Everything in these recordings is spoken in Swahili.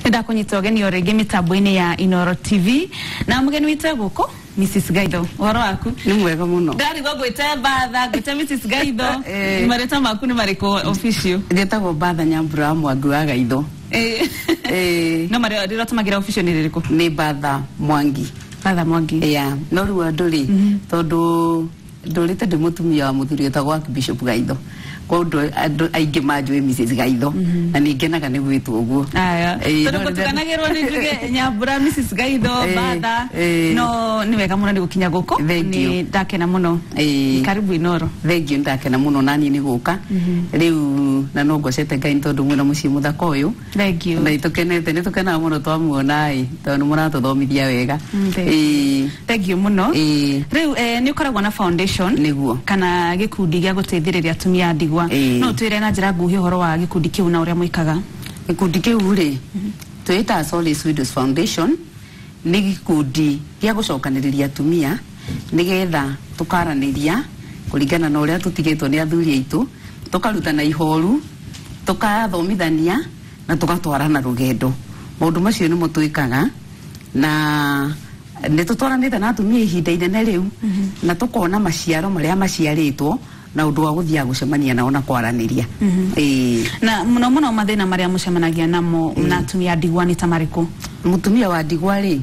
Ndakunyita ogeni orege mitambo-ini ya Inoro TV na mugeni wite guko Mrs. Gaido. Waro waku ni mwega muno. Ndari go gwite batha gwite Mrs. Gaido. Mareta maku ni mariko official. Ndetagwo Batha Nyambura Mwangi wa Gaido. No mare rira tumagira official ni ririko. Ni Batha Mwangi. Batha Mwangi. No riu anduri tondu ndurite ndi mutumia wa muthuri etagwo Bishop Gaido. Kwa ndo aige majwe Mrs. Gaido na ningenaga ni gwitwo uguo. Aya. Tondu gutukanagirwo ni njuge Nyambura Mrs. Gaido Batha. No ni wega muno ndi gukinya guko. Ni ndakena muno. Karibu Inoro. Thank you, ndakena muno nani ni guka. Riu na no ngocete Ngai tondu mwina mucii muthaka uyu. Thank you. Na itukenete ni tukena muno twamuona tondu muratũthomithia wega. Thank you muno. Riu ni ukoragwo na foundation niguo kana gikundi gya guteithĩrĩria atumia ndigwa. No twire na njira nguhi horo wa gikundi kiu na uria muikaga. Gikundi kiu ri twita Solace Widows Foundation ni gikundi gya gucokanĩrĩria atumia nigetha tukaraniria kuringana na uria tutigitwo ni athuri aitu, tukarutana ihoru, tukathomithania na tugatwarana rugendo. Maundu macio ni mo twikaga na ne tutwaranite na atumia ihinda inene riu na tukona maciaro maria maciaritwo na undu wa guthia gucemania nao na kwaraniria. Na muno mathina maria mucemanagia namo na atumia ndigwa ni tamariku. Mutumia wa ndigwa ri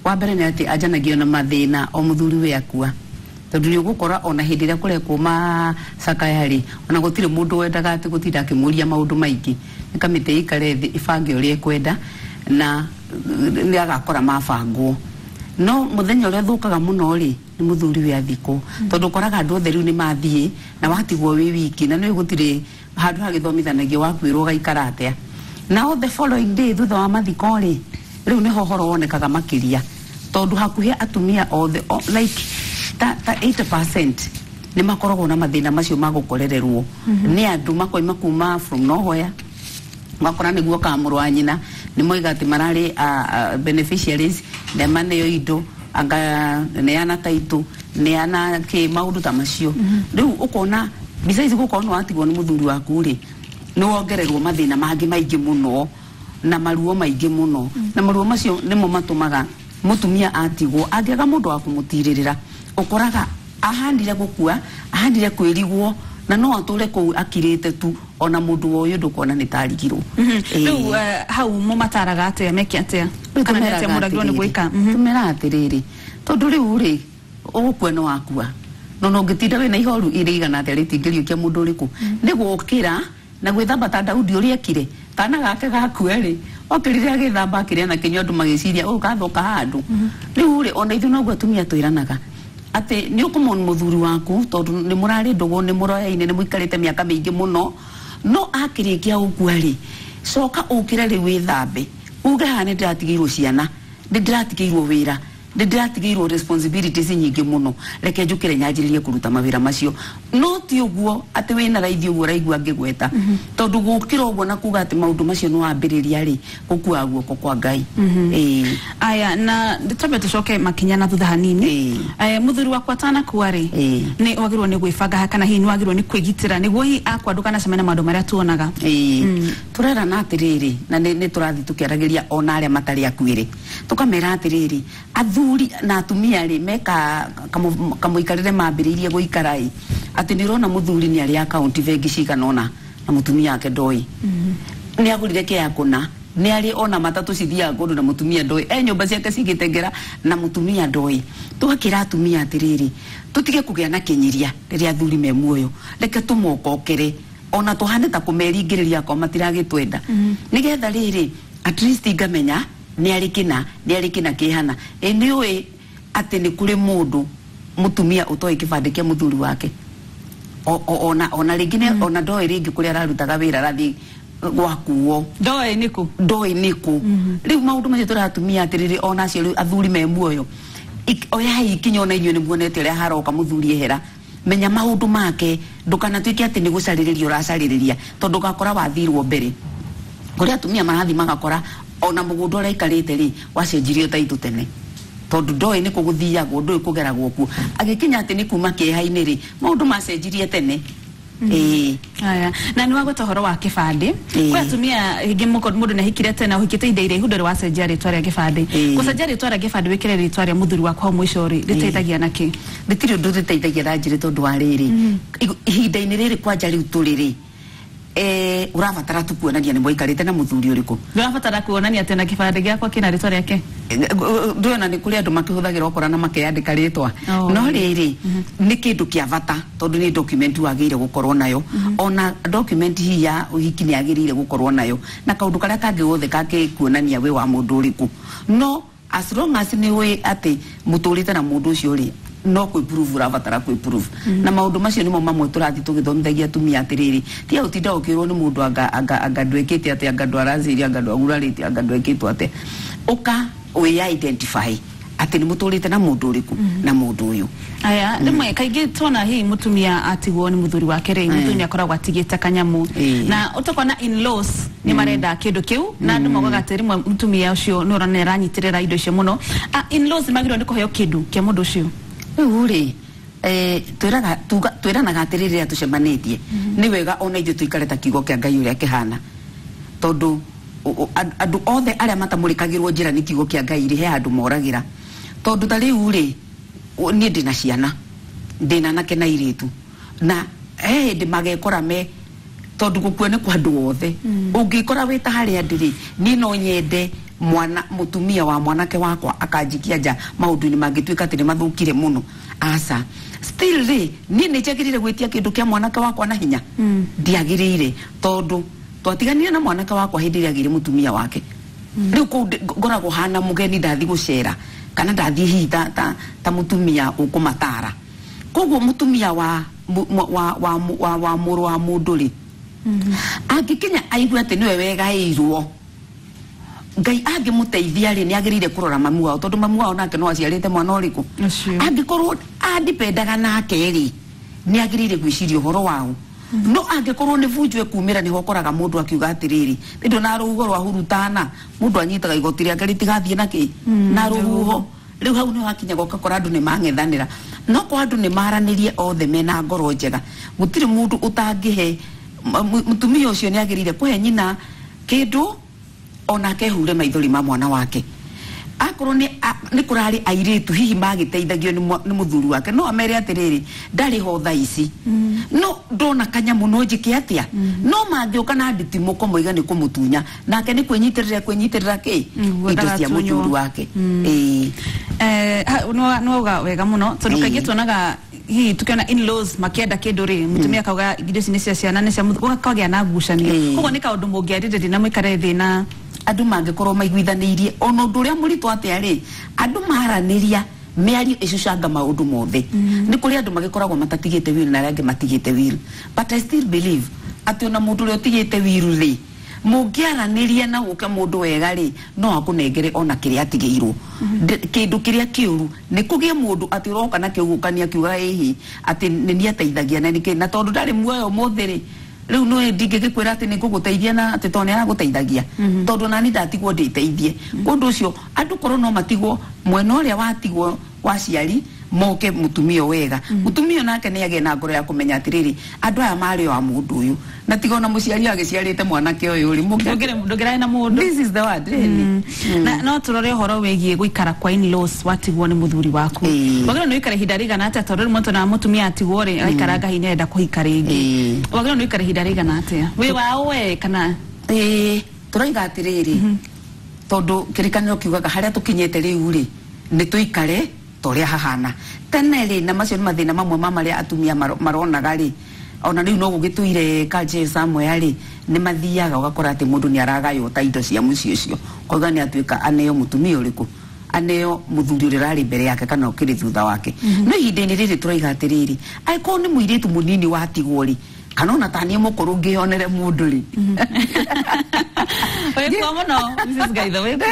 wa mbere ni ati ajanagio na mathina o muthuri we akua tondu ni ugukora ona hindi ria kurekwo ma sakayari ona gutire mundu wendaga ati gutinda akimuria maundu maingi nikamite ikare thi ibange uria kwenda na ni agakora mabangwo. No muthenya uria thukaga muno ri ni muthuri we athiko tondu koraga andu othe riu ni mathie na watigwo wi wiki na no gutire handu hagithomithanagio wakwirwo gaikara atia na the following day thutha wa mathiko ri riu ni hohoro wonekaga makiria tondu hakuhi atumia othe like 80% ni makoragwo na mathina macio magukorererwo ni andu makoima kuma from nowhere makora niguo kamuru wa nyina ni moiga ati marari beneficiaries na maneyo indo anga neana taitu neana ke maundu ta macio riu ukona besides gukona watigwo ni muthuri waku ri ni wongererwo mathina mangi maingi muno na maruo maingi muno na maruo macio nimo matumaga mutumia atigwo angiaga mundu wa kumutirĩrĩra ukoraga ahandire gukua ahandire kwirigwo na no ature ku akirite tu ona mundu uyu ndukona ni tarigirwo. Riu hau mumataraga atia meki atia kana meti muragirwo ni gwika tumera atiriri tondu riu ri ugukwena wakua no ngitinda we na ihoru irigana atia ritingirio kia mundu riku ni gukira na gwithamba ta Daudi uria ekire kana gake gakue ri okirire agithamba akiria na kinyondo magiciria ukathoka handu riu ri ona ithu no gwatumia twiranaga ati ni ukumon muthuri waku tondu ni murari ndugu ni muroyaine ni muikarite miaka mingi muno no akirikia ugua ri coka ukire ri withambe uge hane ndiratigirwo ciana ndiratigirwo wira ndiratigirwo responsibilities nyingi muno reke njukire nyanjiririe kuruta mawira macio no ti uguo ati wina raithi uguo raigua ngigweta tondu gukira uguo na kuga ati maundu macio no ambiriria ri gukua guoko kwa Ngai. Aya na nditabe tucoke makinya na thutha hanini. Muthuri wakwa tana kuari ni wagirwo ni gwibanga kana hihi ni wagirwo ni kwigitira niguo hi akwanduka na semena maundu maria tuonaga. Turera na atiriri na ni turathi tukiaragiria ona aria matari akwire tukamera atiriri athuri na atumia ri meka kamuikarire mambiririe guikarai ati nirona muthuri ni ari account vengi ciganona na mutumia yake ndoi ni agurire ke yakuna ni ari ona matatu cithia ngondo na mutumia ndoi nyumba ciake cigitengera na mutumia ndoi twakira atumia atiriri tutige kugia na kinyiria riria athuri me muoyo reke tumokokere ona tuhane ta kumeringiriria kwa matiragitwenda nigetha riri at least ngamenya ni arikina kihana ni we ati ni kuri mundu mutumia utoi kibande kia muthuri wake ona ringine ona ndoi ringi kuria ararutaga wira rathi gwakuo ndoi niku riu maundu macio turatumia atiriri ona acio athuri me muoyo oya ikinyo na inyo ni muonete ria haroka muthuri ehera menya maundu make ndukana twike ati ni gucaririria uracariria tondu gakora wathirwo mbere kuria atumia marathi magakora ona mugundu ora ikarite ri wacenjirio taitu tene tondu ndoi ni kuguthiagwo ndoi kugeragwo ku agikinya ati ni kuma kieha-ini ri maundu macenjirie tene Aya na ni wagweta horo wa kibande kwa tumia hingi mundu ne hikire tena uhikite inde ire hudore wa cenjia ritwa ria kibande gucenjia ritwa ria kibande wikire ritwa ria muthuri wa kwa mwicori riteithagia naki ritiri ndu riteithagia ranjire tondu wa riri ihinda-ini riri kwanja riu turiri urabatara tu kuonania ni mwikarite na muthuri uriku urabatara kuonania tena kibande giakwa kina ritwa riake ndona ni kuri andu makihuthagira okora na makeyandika ritwa no riri ni kindu kia bata tondu ni document wagire gukorwo nayo ona document hii ya uhiki ni agirire gukorwo nayo na kaundu karia kangi gothe kakikuonania we wa mundu uriku no as long as ni we ati muturite na mundu ucio ri no ku prove urabatara ku prove na maundu macio nimo mamwe turathi tugithomithagia tumia atiriri ti utinda ukirwo ni mundu anga ndwekete ati anga ndwaraziri anga ndwagurarite anga ndweketwo ate uka we identify ati ni muturite na mundu uriku na mundu uyu aya ndimwe kaigi tona hii mutumia atigwo ni muthuri wake ri mutumia akoragwo atigite kanyamu na utokona in-laws ni marenda kindu kiu na andu mogaga atiri mutumia ucio nurane ranyitirira indo icio muno in-laws magirwo ni kuheo kindu kia mundu ucio uri twiranaga atiriri ria tucemanitie ni wega ona ithu tuikareta kiugo kia Ngai uria kihana tondu andu othe aria matamurikagirwo njira ni kiugo kia Ngai ri he andu moragira tondu tariu ri ni ndina ciana ndina nake na iritu na ndi magekora me tondu gukue ni kwa andu othe ungikora wita haria ndiri ni no nyende mwana mutumia wa mwanake wakwa akanjikia nja maundu ni mangituika ati ni mathukire muno asa still ri ni njagirire gwitia kindu kia mwanake wakwa na hinya ndiagirire tondu twatiganire na mwanake wakwa hindi ria gire mutumia wake riu ngoragwo hana mugeni ndathi gucera kana ndathi hita ta mutumia ukumatara koguo mutumia wa muru wa mundu ri angikinya aigua ati niwe wegairwo Ngai angimuteithia ri ni agirire kurora mamu wao tondu mamu wao nake no aciarite mwana uriku angikorwo andipendaga nake ri ni agirire gwiciria uhoro wao no angikorwo ni bunjwe kumira ni hokoraga mundu akiuga atiriri ndindo na ruhuho rwa hurutana mundu anyitaga igoti riake ritigathie naki na ruhuho riu hau ni hakinya gokakora andu ni mangethanira no kwa andu ni maranirie othe mena ngoro njega gutiri mundu utangihe mutumia ucio ni agirire kuhe nyina kindu ona kehure maithori ma mwana wake akorwo ni kurari airitu hihi magiteithagio ni muthuri wake no amere atiriri ndari ho tha ici no ndona kanyamu no njike atia no mangioka na nditimuko moiga ni kumutunya nake ni kwenyitirira ki indo cia muthuri wake no wega muno tondu kaigi tuonaga hii tukiona in-laws makienda kindu ri mutumia kauga indo ici ni cia ciana ni cia kagĩa na ngucanio koguo ni kaundu mungiaririre na mwikare thina andu mangikorwo maiguithanirie ono ndu ria murito atia ri andu maraniria miario icucanga maundu mothe ni kuri andu magikoragwo matatigite wiru na rangi matigite wiru but I still believe ati ona mundu ri utigite wiru ri mungiaraniria na uke mundu wega ri no akunengere ona kiria atigirwo kindu kiria kiuru ni kugie mundu ati roka na kiugukania kiuga hihi ati ni ateithagia na ni na tondu ndari muoyo muthiri riu no ndingikwira ati niguguteithia na ati tone araguteithagia tondu nani ndatigwo nditeithie kundu ucio andu korwo no matigwo mwena uria watigwo waciari moke mutumio wega mutumio nake ni age na ngoro ya kumenya atiriri andu aya mari wa mundu uyu na tigona muciari agiciarite mwanake uyu ri ndugire na mundu this is the word na no turore horo wegie guikara kwa in-laws watigwo ni muthuri waku wagire no ikare hidariga na ati tondu muntu na mutumia atigwo ri aikaraga hinenda kuhika ringi wagire no ikare hidariga na ati we wao we kana turaiga atiriri tondu kirikaniro kiugaga haria tukinyete riu ri ni tuikare toria hahana tene ri na macio ni mathina mamwe mamaria atumia maronaga ri ona riu no gugituire kaje samwe ri ni mathiaga ugakora ati mundu ni aragayo ta indo cia mucio cio koga ni atuika aneo mutumia uriku aneo muthuri urari mbere yake kana ukiri thutha wake no ihinda-ini riri turaiga atiriri aiko ni muiritu munini watigwo ri kana ona tani mukuru ngionere mundu ri Weko muno Mrs. Gaitho weko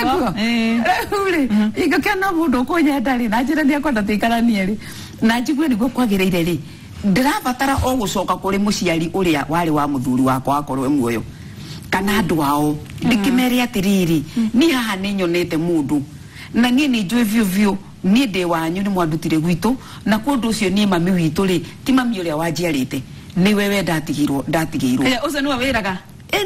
uri igakena mundu kunyenda ri na njira ni akwenda tuikaranie ri na njigwe niguo kwagiriire ri ndirabatara o gucoka kuri muciari uria wari wa muthuri wakwa akorwe muoyo kana andu ao ndikimere atiriri ni haha ni nyonete mundu na nie ni njwe vio ni ndi wanyu ni mwandutire gwitu na kundu ucio ni mami witu ri ti mami uria wanjiarite ni wewe ndatigirwo ucio niwe wiraga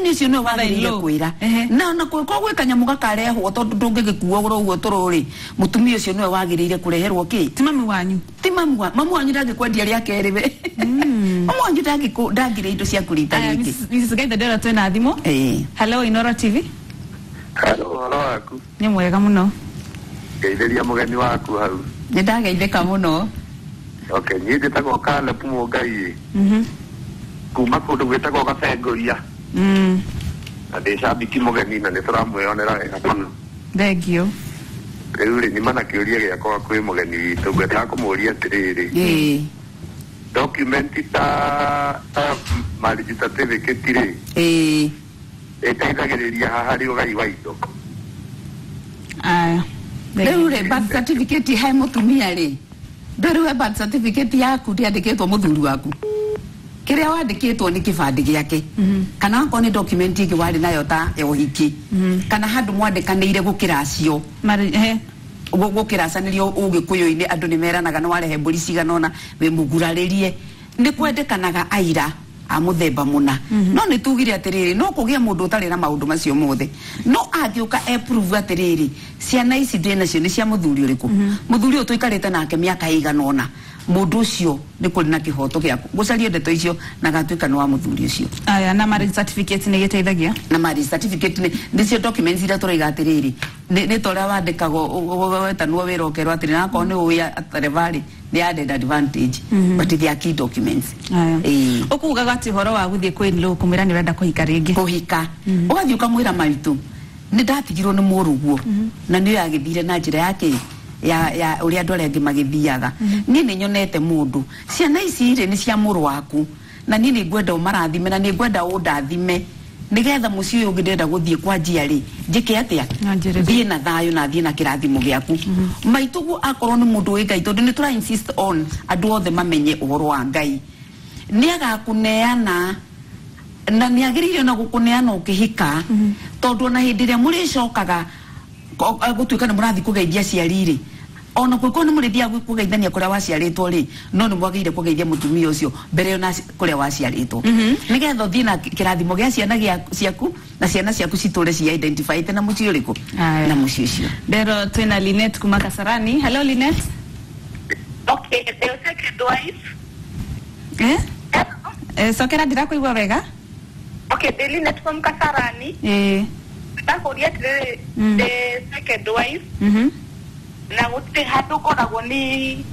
ni cio no wagirire kwira na kogwe kanyamu gakarehwo tondu ndungigikuo uguo tururi mutumia ucio niwe wagirire kureherwo ki ti mami wanyu mamu wanyu ndangikwendia ria keriwe mamu wanyu ndangire indo cia kurita ringi Mrs. Gaitha ndera twina thimo hello Inoro TV hello waku ni mwega muno ngeithiria mugeni waku hau ni ndageithika muno okay ni nditagwo Caleb Mugai kuma kundu gwitagwo Gacengoria na ndicambiki mugeni na nituramwionera wega muno thank you riu ni mana kiuria giakwa kwi mugeni witu ngwenda kumuria atiriri document ta marriage certificate ri itaithagiriria hari ugai wa indo riu birth certificate hai mutumia ri ndoriwe birth certificate yaku ndiandikitwo muthuri waku kiria wandikitwo ni kibandi giake kana ko ni document ingi wari nayo ta yohiki kana handu mwandikanire gukiracio gukiracanirio ugikuyu-ini andu ni meranaga no warehe mburi ciganona we muguraririe ni kwendekanaga aira a muthemba muna no ni tugire atiriri no kugia mundu utari na maundu macio mothe no agiuka approve atiriri ciana ici ndina cio ni cia muthuri uriku muthuri uyu tuikarite nake miaka iganona mundu ucio ni kuri na kihoto giaku gucarie ndeto icio na gatuika ni wa muthuri ucio aya na marriage certificate ni giteithagia na marriage certificate ni cio documents ira turaiga atiriri ni toria wandikago wetanwo wira ukerwa atiri na ko ni uya atarevali ni added advantage but they are key documents ukuga gati horo wa guthie kwi lo kumira ni renda kuhika ringi kuhika ugathii ukamwira maritu ni ndatigirwo ni muruguo na ni yagithire na njira yake ya uri andu aria angi magithiaga ni ni nyonete mundu ciana ici ri ni cia muru waku na ni ni ngwenda umarathime na ni ngwenda undathime nigetha muci uyu ngirenda guthie kwa njiari njike atia thie na thayo na thie na kirathimo giaku maitugu akorwo ni mundu wi Ngai tondu ni tura insist on andu othe mamenye uhoro wa Ngai ni agakuneana na ni agirire na gukuneana ukihika tondu na hindi ria muricokaga gutuika ni murathi kugeithia ciariri ona kwiko ni murithia kugeithania kuria waciaritwo ri no ni mwagire kugeithia mutumia ucio mbere ona kuria waciaritwo nigetha thii na kirathimo gia ciana ciaku na ciana ciaku citure ci identify na muci uriku na muci ucio ndero twina Linet kuma Kasarani hello Linet okay the second wife sokera ndira kuigwa wega okay the Linet from Kasarani ndakuria atiri the second wife na guti handu koragwo ni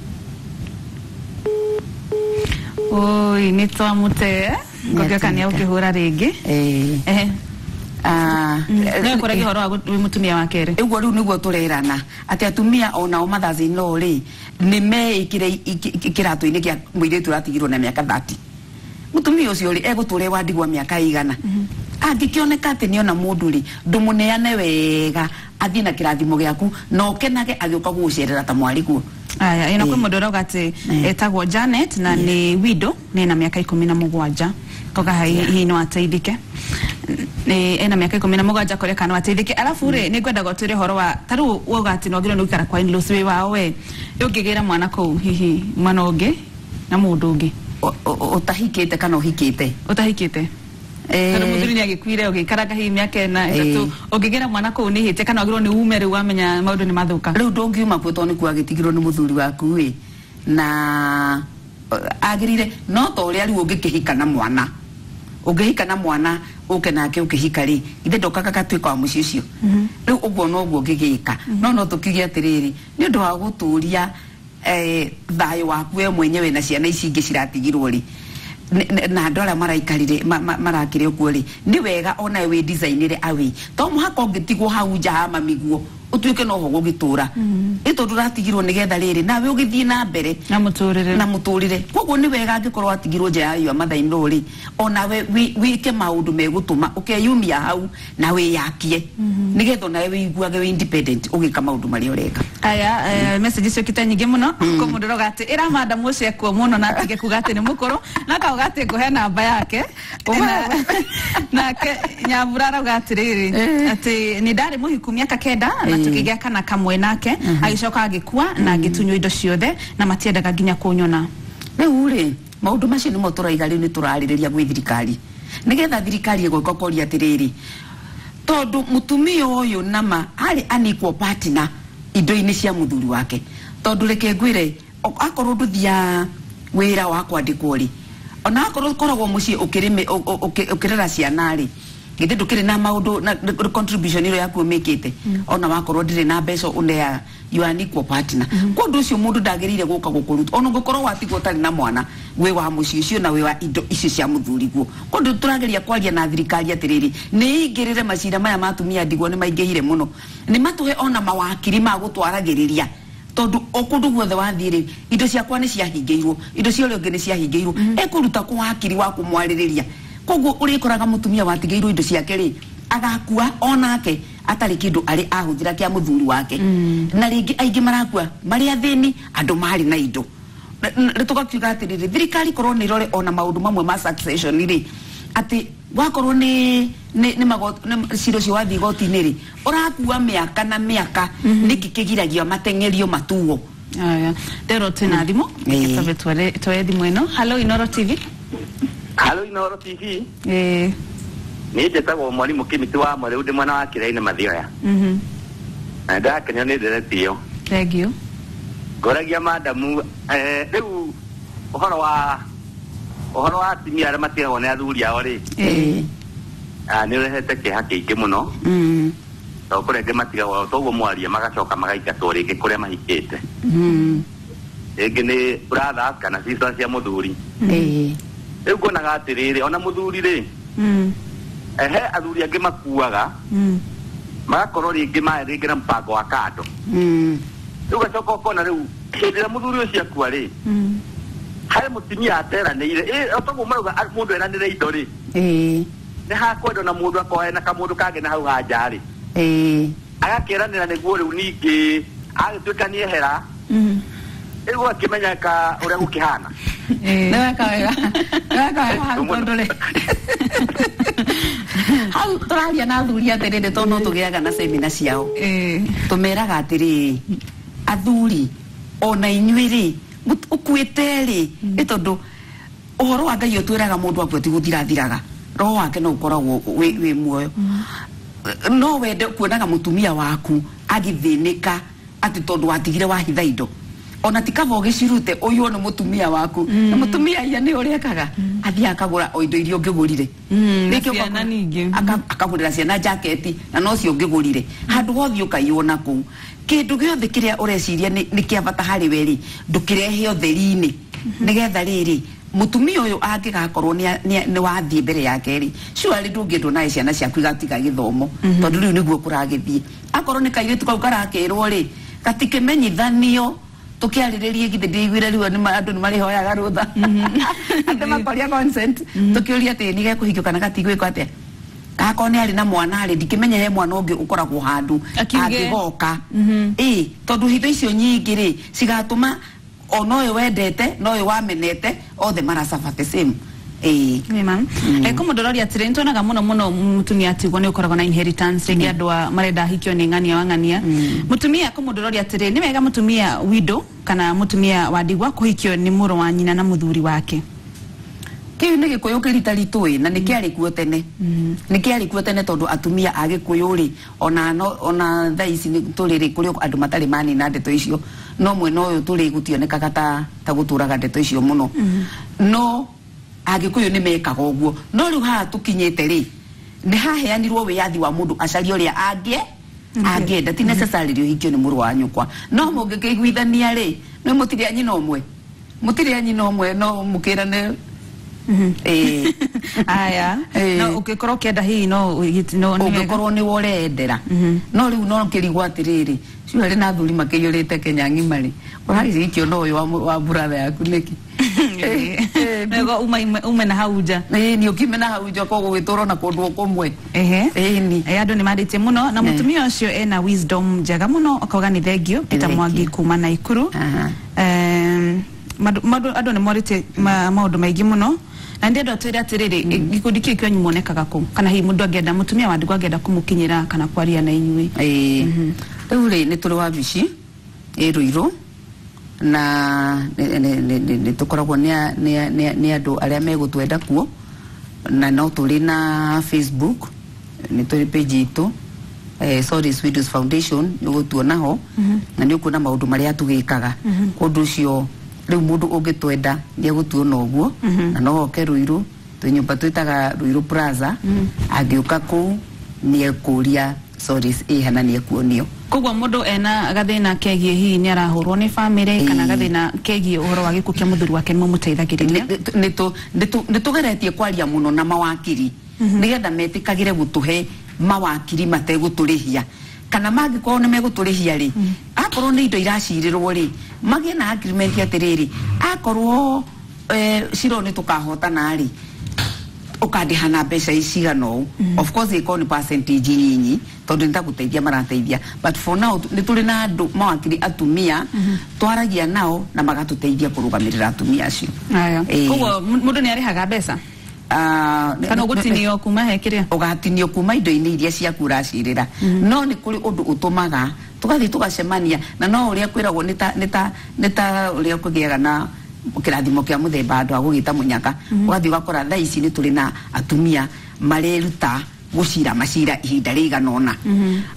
oi ni twamute ngogekania ukihura ringi no koragi horo wa mutumia wa kere iguo riu niguo turerana ati atumia ona o mathazi no ri ni meikire kiratu-ini kia muiritu ratigirwo na miaka 30 mutumia ucio ri eguture wandigwa miaka igana angikioneka ati niona mundu ri ndumuneane wega athie na kirathimo giaku no kenage agioka gucerera ta mwariguo aya ina kwa mundu gati etagwo Janet na ni widow ni na miaka 17 koga hii no ateithike ena miaka 17 koreka no ateithike alafu ri ni gwenda gotire horo wa taru wogati no giro no ikara kwa in-laws we wao we ungigira mwana ko hihi mwana ungi na mundu ungi utahikite kana uhikite utahikite kana muthuri ni agikuire ugikaraga hii miaka na itatu ugigera mwana ko ni hite kana ogiro ni umere wamenya maundu ni mathuka riu ndongiuma kweto ni kwagitigirwo ni muthuri waku we na agirire no to uri ari ungikihika na mwana ungihika na mwana uke nake ukihika ri ithe ndokaga gatwika wa muci ucio riu uguo no guo ngigika no tukigia atiriri ni undu wa guturia thayo waku we mwenyewe na ciana ici ingi ciratigirwo ri na ndora maraikarire marakire ukuo ri ni wega ona we designire awi to muhaka ungitigwo hau nja ha mamiguo utuike no ho gugitura ito turatigirwo nigetha riri nawe ugithie na mbere na muturire koguo ni wega angikorwo atigirwo nja ya yo mathaino ri ona we wike maundu megutuma ukeyumia hau na we yakie nigetha nawe wiguage we independent ugika maundu mari ureka aya message cio kitanyige muno ko mundu rogati ira madam ucio kwa muno na atige kugate ni mukoro na kaugate kuhe namba yake na nyambura rogati riri ati ni ndari muhiku miaka 9 tukigea kana kamwe nake agicoka agikua na agitunywa indo ciothe na matiendaga nginya kunyona riu ri maundu macio nimo turaiga riu ni turaririria gwi thirikari nigetha thirikari igwika koria atiriri tondu mutumia uyu nama ari unequal partner indo-ini cia muthuri wake tondu reke ngwire akorwo nduthia wira wa kwandikwo ri ona akorwo koragwo mucii ukirera ciana ri githe ndukire na maundu na contribution iro yaku umekite ona wakorwo ndire na mbeca unea you are equal partner kundu ucio mundu ndagirire guka gukuruta ona ngukorwo watigwo tari na mwana we wa mucii ucio na we wa indo icio cia muthuri guo kundu turageria kwaria na thirikari atiriri ni ingirire macira maya matumia ndigwo ni maingihire muno ni matuhe ona mawakiri ma gutwaragiriria tondu okundu guothe wathire indo ciakwa ni ciahingeirwo indo cia urio ngi ni ciahingeirwo ekuruta ku wakiri wa kumwaririria koguo urikoraga mutumia watigeirwo indo ciake ri agakua onake atari kindu ari ahuthira kia muthuri wake na ringi aingi marakua mari athini andu mari na indo ritugakiuga atiriri thirikari korwo ni rore ona maundu mamwe ma succession ri ati wakorwo ni ciro cio wathi goti-ini ri urakua miaka na miaka niki kigiragia matengerio matuo aya tero tena thimo kitabe twa thimu ino hello Inoro TV. Hello Inoro TV. Ni njĩtagwo mwarimu Kimiti wa Murĩu ndĩ mwana wa Kĩrĩa-inĩ Mathioya. Na ndakenio nĩ ndĩretio. Thank you. Ngoragia madamu rĩu ũhoro wa atumia arĩa matigagwo nĩ athuri ao rĩ. Nĩ ũrehete kĩeha kĩingĩ mũno. Tondũ kũrĩa angĩ matigagwo toguo mwaria magacoka magaingatwo rĩngĩ kũrĩa mahikĩte. Rĩngĩ nĩ brothers kana sisters cia mũthuri. Rĩu ngonaga atĩrĩrĩ ona mũthuri rĩ he athuri angĩ makuaga magakorwo rĩngĩ rĩngĩ na mpango wa kando rĩu gacoka ũkona rĩu hĩndĩ ĩrĩa mũthuri ũcio akua rĩ harĩ mũtumia ateranĩire otoguo marauga mũndũ eranĩre indo rĩ nĩ hakwendwo na mũndũ akohe na kamũndũ kangĩ na hau hanja rĩ agakĩranĩra nĩguo rĩu ningĩ agĩtuĩka nĩ ehera rĩu akĩmenyeka ũrĩa gũkĩhana Neweka wega tondole hau turaria na athuri atiriri to no tugiaga na semina ciao tumeraga atiri athuri ona inyuiri ukuite ri itondu uhoro wa Ngai utwiraga mundu akweti guthirathiraga roho wake no ukoragwo wi muoyo no wende kuonaga mutumia waku agithinika ati tondu watigire wahitha indo ona tikava ugicirute uyu no mutumia waku na mutumia ya ni urekaga athi akagura o indo irio ngigurire ciana ningi akagurira ciana jacket na no cio ngigurire handu hothi ukaiona ku kindu giothe kiria ureciria ni kiabata hari weri ndukirehe otheri-ini nigetha riri mutumia uyu angigakorwo ni wathie mbere yake ri sure ndungindwo na ciana ciaku igatiga githomo tondu riu niguo kuragithie akorwo ni kairitu kau karakirwo ri gatikemenyithanio tukiariririe githe ndigwire riu ni andu ni marihoyaga rutha ande makoria consent tukiuria ati ni gekuhikio kana gatigwiko atia gakoni ari na mwana ari ndikimenya he mwana ungi ukoragwo handu agigoka tondu hitho icio nyingi ri cigatuma ono wendete no wamenete othe marasaba the same Mema. Kumudorori atire ntonaga muno mutumia atigwo ni ukoragwo na inheritance ringi andu marenda hikio ni ngania wangania mutumia kumudorori atire ni wega mutumia widow kana mutumia wadigwa kuhikio ni muro wa nyina na muthuri wake kiu ni gikuyu kirita ritui na ni kiari kuo tene ni kiari kuo tene tondu atumia agikuyu ri ona thaici ni turiri kuri andu matari mani na ndeto icio no mwena uyu turi gutionekaga ta guturaga ndeto icio muno no agikuyu ni mekaga uguo no riu ha tukinyete ri ni haheanirwo wiyathi wa mundu acario ria angienda ti necessarily hikio ni muru wa nyukwa no mungikiguithania ri no mutiri anyina omwe no mukirane aya no ukikorwo kienda hi no ugikorwo ni worendera no riu no kirigwa atiriri cio ri na thuri makiyurite Kenya ngimari urari hikio no uyu wa brother yaku niki nego ume na hauja ni ukimena hauja ko gwiturwo na kundu kumwe ni andu ni marite muno na mutumia ucio ena wisdom njega muno akauga ni thengio Peter Mwangi kuma na Ikuru andu ni morite maundu maingi muno na ndio twire atiriri gikundi kio kionyu monekaga ku kana hi mundu angenda mutumia wandigwa angenda kumukinyira kana kwaria na inyui riu ri ni turi wa bici Ruiru na ni tukoragwo ni andu aria megutwenda kuo na no tuli na Facebook ni tuli page itu Soris Widows Foundation yugutuona ho na ni ukuna maundu maria tugikaga kundu cio riu mundu ungitwenda ni egutuona uguo na no hoke Ruiru tunyumba twitaga Ruiru Plaza agiuka ku ni ekuria Soris hana ni ekuonio kogwa mundu ena gathina kegie hi ni arahurwo ni family kana gathina kegie uhoro wa gikukia muthuri wake ni muteithagiriria ni tugeretie kwaria muno na mawakiri nigetha metikagire gutuhe mawakiri mategutulihia kana magikorwo ni megutulihia ri akorwo ni indo iracirirwo ri magie na agreement atiriri akorwo ciro ni tukahotana ri ukandihana mbeca icigano of course iko ni percentage nyinyi tondu nitaguteithia marateithia but for now ni tuli na andu mawakiri atumia twaragia nao na magatuteithia kurugamirira atumia acio aya kogwo mundu ni arihaga mbeca kana ugutinio kuma hekiria ugatinio kuma indo-ini iria ciaku uracirira no ni kuri undu utumaga tugathi tugacemania na no uria kwiragwo nita uria kugiaga na kirathimo kia muthemba andu agugita munyaka ugathi ugakora thaa ici ni tuli na atumia mareruta gucira macira ihinda riganona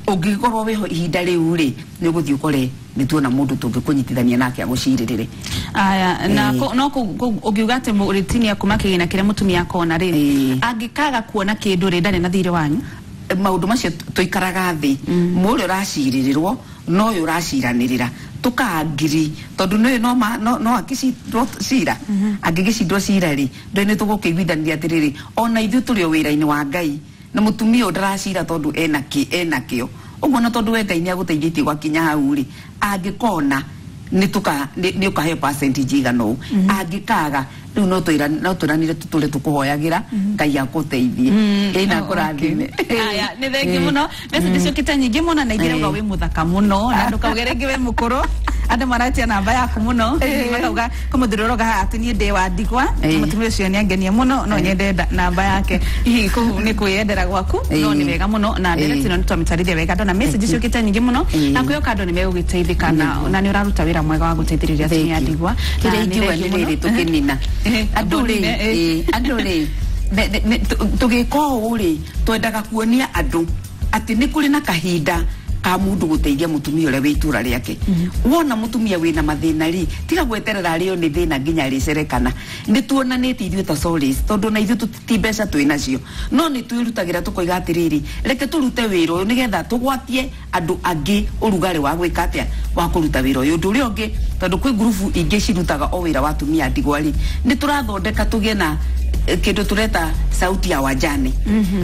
ungikorwo weho ihinda riu ri ni guthi ukore ni tuona mundu tungikunyitithania nake aguciririre aya na no ugiugate muritinia kuma kigina kire mutumia kona ri angikaga kuona kindu ri ndane na thire wanyu maundu macio tuikaraga thi muri uraciririrwo no uyu uraciranirira tukangiri tondu no akicira angigicindwo cira ri ndone tugukiguithania atiriri ona ithu turi o wira-ini wa Ngai na mutumia ndaracira tondu enakio uguo na tondu we Ngai ni aguteithĩtie gwakinya hau ri angikona ni ukahe percentage igano angikaga riu no turanire tutule tukuhoyagira Ngai akuteithie ina kurathime aya ni thengi muno message cio kita nyingi muno na igirauga wi muthaka muno na ndukagerenge we mukuru andu maratia namba yaku muno makauga kumuthiroroga ati ni ndi wa ndigwa mutumia ucio ni angenia muno no nyende namba yake hihi ni kwiyendera gwaku no ni wega muno na direct no nitwamitarithia wega ndona message cio kita nyingi muno na kuyo kando ni megugiteithika na ni uraruta wira mwega wa guteithiriria atumia ndigwa kire ingiwa ni riri tukinina anduri tugiko uri twendaga kuonia andu ati ni kuri na kahinda ka mundu guteithia mutumia ule witura riake wona mutumia wina mathina ri tiga gweterera rio ni thina nginya ricerekana ni tuonanite ithuĩ ta Solis tondu na ithuĩ ti mbeca twina cio no ni twirutagira tukoiga atiriri reke turute wira uyu nigetha tugwatie andu angi urugari wa gwika atia wa kuruta wira uyu ndu uri ungi tondu kwi grupu ingi cirutaga o wira wa atumia ndigwa ri ni turathondeka tugie na kindu tureta sauti ya wajane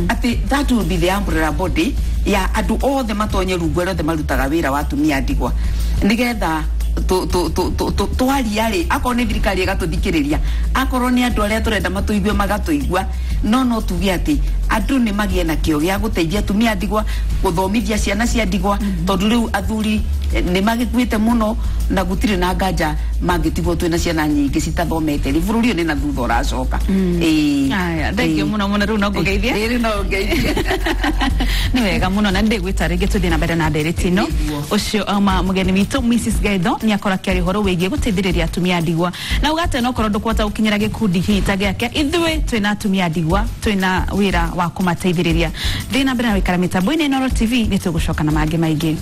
ati that will be the umbrella body ya andu othe matonye rungu othe marutaga wira wa atumia ndigwa nigetha twariari akorwo ni thirikari igatuthikiriria akorwo ni andu aria turenda matuigue magatuigua no tuge ati andu ni magie na kio gia guteithia atumia ndigwa guthomithia ciana cia ndigwa tondu riu athuri ni magikuite muno na gutire na nganja mangitigwo twina ciana nyingi citathomete ri bururi ni na thutha uracoka aya thengio muno riu no ngugeithia ni wega muno na ndigwita ringi tuthina mbere na nderetino ucio mugeni witu Mrs Gaitho ni akora kiari horo wigie guteithiriria atumia ndigwa na ugate no korwo ndukwota ukinyira gikundi hita giake ithui twina atumia ndigwa twina wira wa kumateithiriria thina mbere na wikara mitambo-ini Noro TV ni tugucoka na mangi maingi.